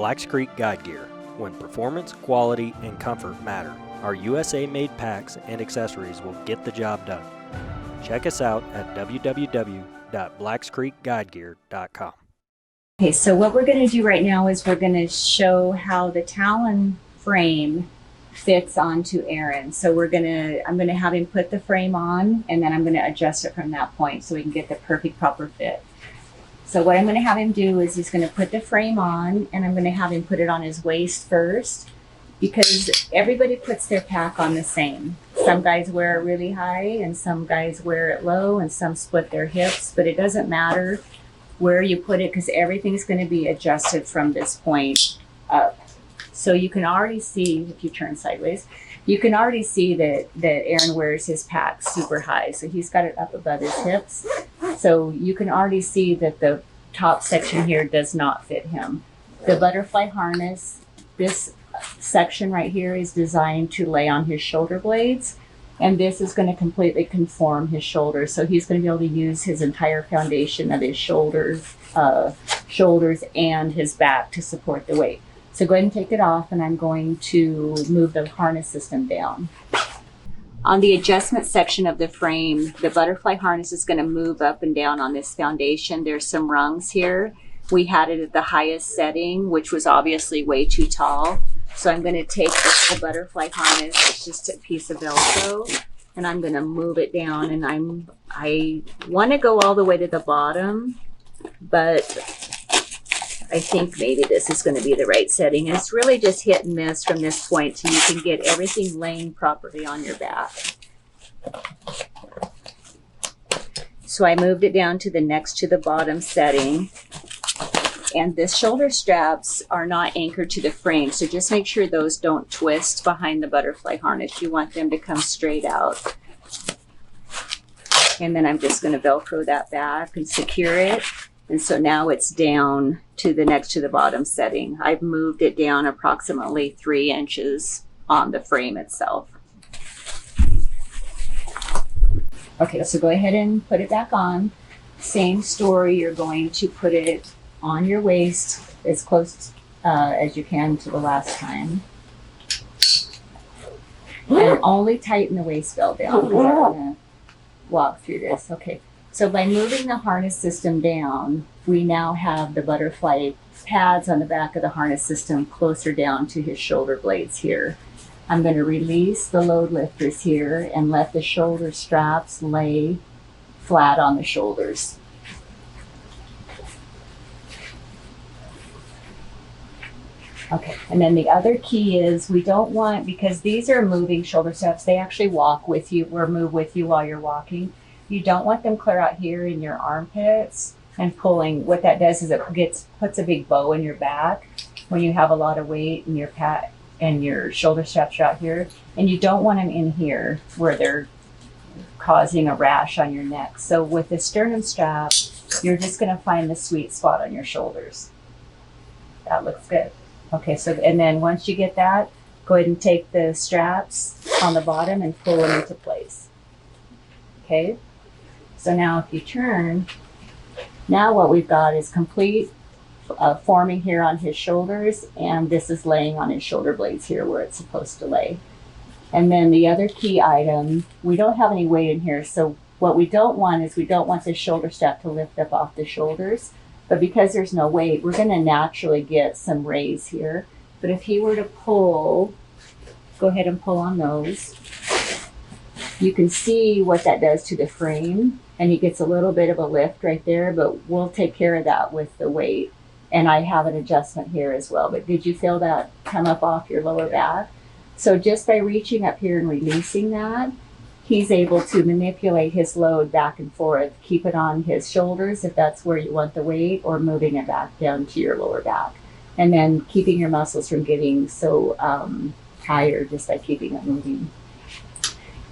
Blacks Creek Guide Gear. When performance, quality, and comfort matter, our USA-made packs and accessories will get the job done. Check us out at www.blackscreekguidegear.com. Okay, so what we're going to do right now is we're going to show how the Talon frame fits onto Aaron. So I'm going to have him put the frame on, and then I'm going to adjust it from that point so we can get the perfect proper fit. So what I'm going to have him do is he's going to put the frame on, and I'm going to have him put it on his waist first, because everybody puts their pack on the same. Some guys wear it really high, and some guys wear it low, and some split their hips, but it doesn't matter where you put it because everything's going to be adjusted from this point up. So you can already see, if you turn sideways, you can already see that Aaron wears his pack super high. So he's got it up above his hips. So you can already see that the top section here does not fit him. The butterfly harness, this section right here is designed to lay on his shoulder blades. And this is going to completely conform his shoulders. So he's going to be able to use his entire foundation of his shoulders and his back to support the weight. So go ahead and take it off, and I'm going to move the harness system down. On the adjustment section of the frame, the butterfly harness is going to move up and down on this foundation. There's some rungs here. We had it at the highest setting, which was obviously way too tall. So I'm going to take this whole butterfly harness, it's just a piece of Velcro, and I'm going to move it down. And I want to go all the way to the bottom, but I think maybe this is going to be the right setting. And it's really just hit and miss from this point so you can get everything laying properly on your back. So I moved it down to the next to the bottom setting. And the shoulder straps are not anchored to the frame, so just make sure those don't twist behind the butterfly harness. You want them to come straight out. And then I'm just going to Velcro that back and secure it. And so now it's down to the next to the bottom setting. I've moved it down approximately 3 inches on the frame itself. Okay, so go ahead and put it back on. Same story, you're going to put it on your waist as close as you can to the last time. And only tighten the waist belt down because I'm going to walk through this. Okay, so by moving the harness system down, we now have the butterfly pads on the back of the harness system closer down to his shoulder blades here. I'm going to release the load lifters here and let the shoulder straps lay flat on the shoulders. Okay, and then the other key is we don't want, because these are moving shoulder straps, they actually walk with you or move with you while you're walking. You don't want them clear out here in your armpits and pulling. What that does is it puts a big bow in your back when you have a lot of weight and your shoulder straps are out here. And you don't want them in here where they're causing a rash on your neck. So with the sternum strap, you're just going to find the sweet spot on your shoulders. That looks good. Okay, so, and then once you get that, go ahead and take the straps on the bottom and pull them into place. Okay, so now if you turn, now what we've got is complete forming here on his shoulders, and this is laying on his shoulder blades here where it's supposed to lay. And then the other key item, we don't have any weight in here, so what we don't want is we don't want the shoulder strap to lift up off the shoulders. But because there's no weight, we're going to naturally get some raise here. But if he were to pull, go ahead and pull on those. You can see what that does to the frame. And he gets a little bit of a lift right there, but we'll take care of that with the weight. And I have an adjustment here as well. But did you feel that come up off your lower back? So just by reaching up here and releasing that, he's able to manipulate his load back and forth, keep it on his shoulders if that's where you want the weight, or moving it back down to your lower back. And then keeping your muscles from getting so tired just by keeping it moving.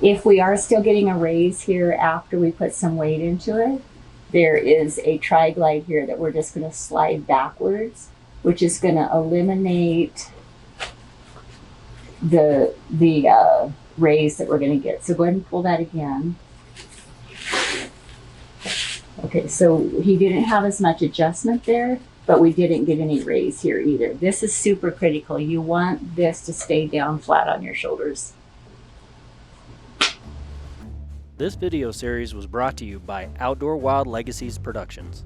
If we are still getting a raise here after we put some weight into it, there is a tri-glide here that we're just going to slide backwards, which is going to eliminate the raise that we're going to get. So go ahead and pull that again. Okay, so he didn't have as much adjustment there, but we didn't get any raise here either. This is super critical. You want this to stay down flat on your shoulders. This video series was brought to you by Outdoor Wild Legacies Productions.